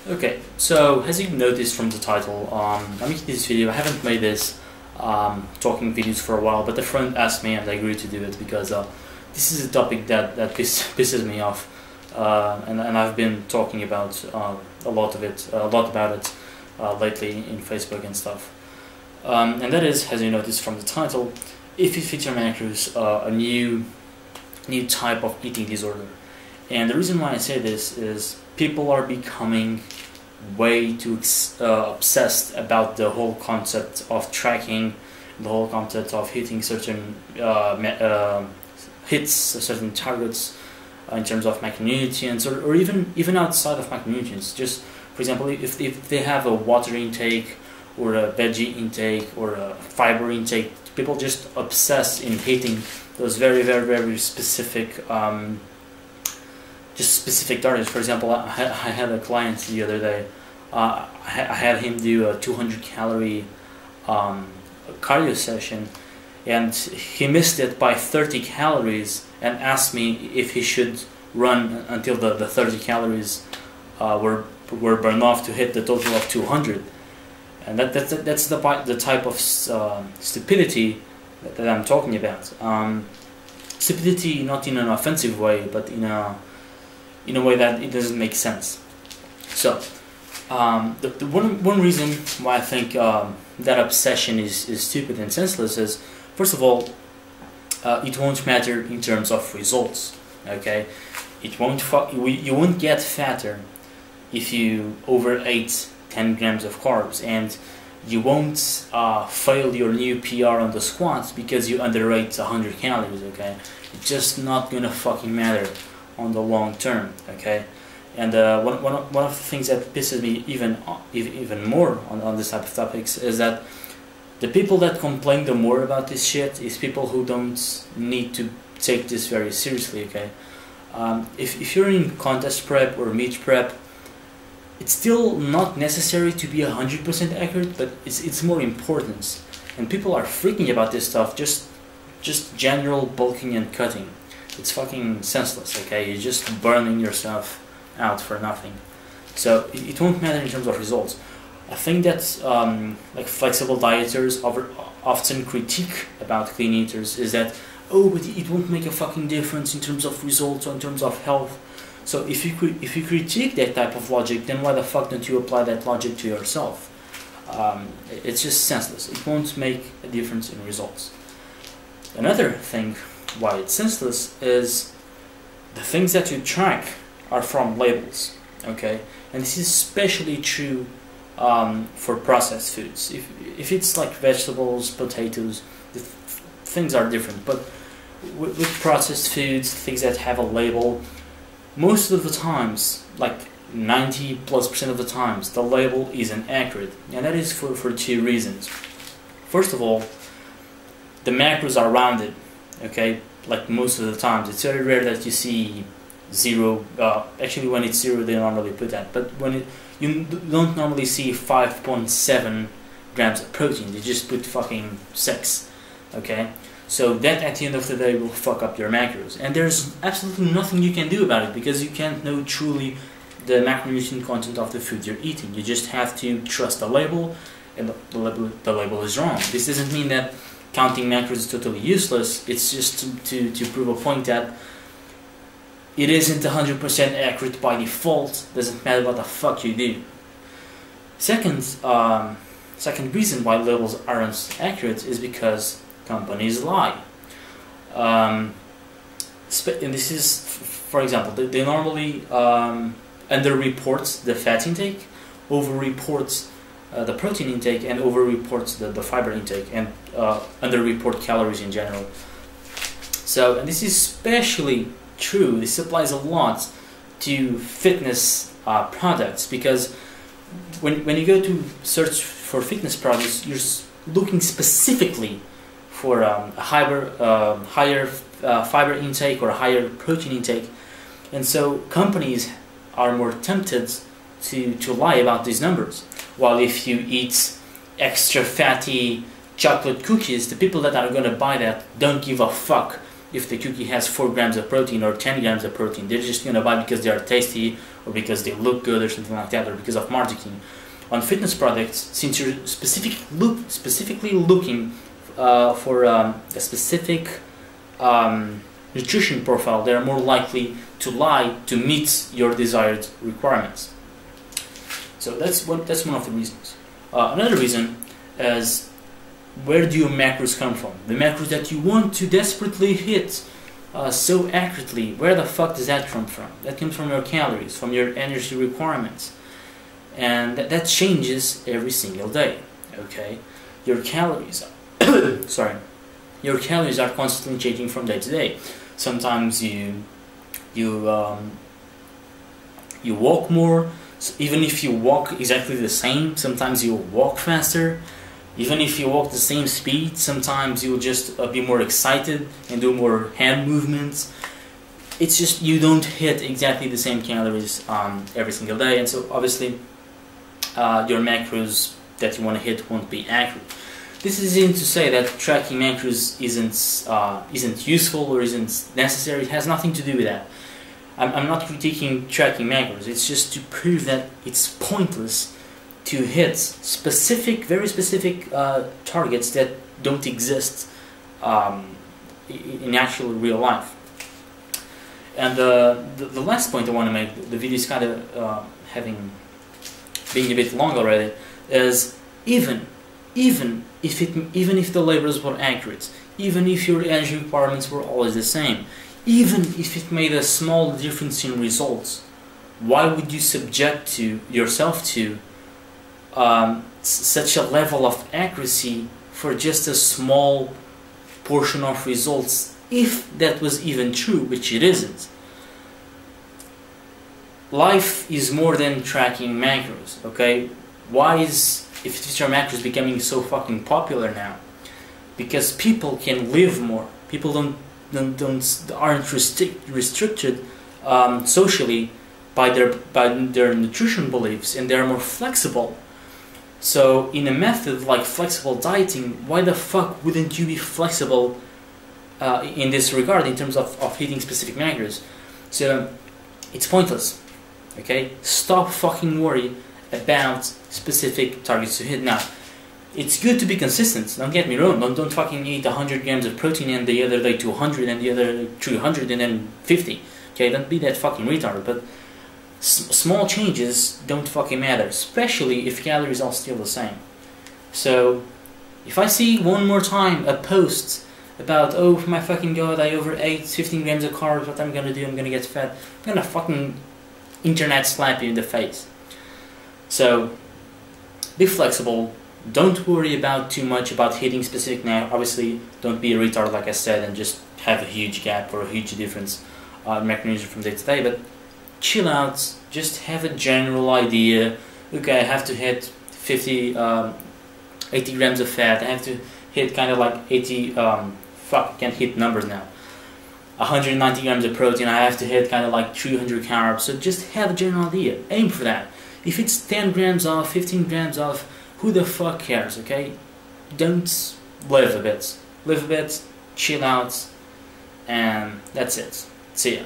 Okay, so as you noticed from the title, I'm making this video. I haven't made this talking videos for a while, but a friend asked me and I agreed to do it because this is a topic that pisses me off, and I've been talking about a lot about it lately in Facebook and stuff. And that is, as you noticed from the title, if you feature macros, a new type of eating disorder. And the reason why I say this is people are becoming way too obsessed about the whole concept of tracking, the whole concept of hitting certain certain targets in terms of macronutrients, or even outside of macronutrients. Just for example, if they have a water intake or a veggie intake or a fiber intake, people just obsess in hitting those very specific specific targets. For example, I had a client the other day. I had him do a 200 calorie cardio session, and he missed it by 30 calories and asked me if he should run until the 30 calories were burned off to hit the total of 200. And that's the type of stupidity that I'm talking about. Stupidity not in an offensive way, but in a way that it doesn't make sense. So the one reason why I think that obsession is stupid and senseless is, first of all, it won't matter in terms of results. Okay, you won't get fatter if you overate 10 grams of carbs, and you won't fail your new PR on the squats because you underate 100 calories. Okay, it's just not gonna fucking matter on the long term. Okay, and one of the things that pisses me even more on this type of topics is that the people that complain the more about this shit is people who don't need to take this very seriously. Okay, if you're in contest prep or meet prep, it's still not necessary to be 100% accurate, but it's more important. And people are freaking about this stuff, just general bulking and cutting. It's fucking senseless. Okay, you're just burning yourself out for nothing. So it won't matter in terms of results. I think that like flexible dieters often critique about clean eaters is that, oh, but it won't make a fucking difference in terms of results or in terms of health. So if you critique that type of logic, then why the fuck don't you apply that logic to yourself? It's just senseless. It won't make a difference in results. Another thing why it's senseless is the things that you track are from labels. Okay, and this is especially true for processed foods. If it's like vegetables, potatoes, things are different. But with processed foods, things that have a label, most of the times, like 90+% of the times, the label isn't accurate, and that is for two reasons. First of all, the macros are rounded. Okay, like most of the times, it's very rare that you see 0. Actually, when it's 0, they normally put that. But you don't normally see 5.7 grams of protein. They just put fucking 6. Okay. So that at the end of the day will fuck up your macros, and there's absolutely nothing you can do about it because you can't know truly the macronutrient content of the food you're eating. You just have to trust the label, and the label is wrong. This doesn't mean that counting macros is totally useless. It's just to prove a point that it isn't 100% accurate by default. Doesn't matter what the fuck you do. Second reason why labels aren't accurate is because companies lie. And this is, for example, they normally underreport the fat intake, overreports the protein intake, and overreports the fiber intake, and underreport calories in general. So, and this is especially true, this applies a lot to fitness products, because when you go to search for fitness products, you're looking specifically for a higher fiber intake or a higher protein intake, and so companies are more tempted to lie about these numbers. While if you eat extra fatty chocolate cookies, the people that are going to buy that don't give a fuck if the cookie has 4 grams of protein or 10 grams of protein. They're just going to buy because they are tasty or because they look good or something like that, or because of marketing. On fitness products, since you're specifically looking for a specific nutrition profile, they are more likely to lie to meet your desired requirements. So that's one of the reasons. Another reason is, where do your macros come from? The macros that you want to desperately hit so accurately, where the fuck does that come from? That comes from your calories, from your energy requirements. And that changes every single day, okay? Your calories are sorry. Your calories are constantly changing from day to day. Sometimes you walk more, so even if you walk exactly the same, sometimes you'll walk faster. Even if you walk the same speed, sometimes you'll just be more excited and do more hand movements. It's just you don't hit exactly the same calories every single day, and so obviously your macros that you want to hit won't be accurate. This isn't to say that tracking macros isn't useful or isn't necessary. It has nothing to do with that. I'm not critiquing tracking macros. It's just to prove that it's pointless to hit very specific targets that don't exist in actual real life. And the last point I want to make, the video is kind of being a bit long already, is even if the labels were accurate, even if your energy requirements were always the same, even if it made a small difference in results, why would you subject yourself to such a level of accuracy for just a small portion of results, if that was even true, which it isn't? Life is more than tracking macros, okay? Why is IIFYM macros becoming so fucking popular now? Because people can live more. People aren't restricted socially by their nutrition beliefs, and they're more flexible. So in a method like flexible dieting, why the fuck wouldn't you be flexible in this regard, in terms of hitting specific macros? So it's pointless, okay? Stop fucking worry about specific targets to hit. Now, it's good to be consistent, don't get me wrong. Don't fucking eat 100 grams of protein and the other day 200 and the other 300 and then 50. Okay, don't be that fucking retard, but small changes don't fucking matter, especially if calories are still the same. So, if I see one more time a post about, oh my fucking god, I overate 15 grams of carbs, what I'm gonna do, I'm gonna get fat, I'm gonna fucking internet slap you in the face. So, be flexible, don't worry about too much about hitting specific now. Obviously, don't be a retard like I said and just have a huge gap or a huge difference in macronutrients from day to day, but chill out, just have a general idea. Okay, I have to hit 80 grams of fat, I have to hit kind of like 80, fuck, I can't hit numbers now. 190 grams of protein, I have to hit kind of like 300 carbs, so just have a general idea, aim for that. If it's 10 grams off, 15 grams off, who the fuck cares, okay? Don't live a bit, chill out, and that's it. See ya.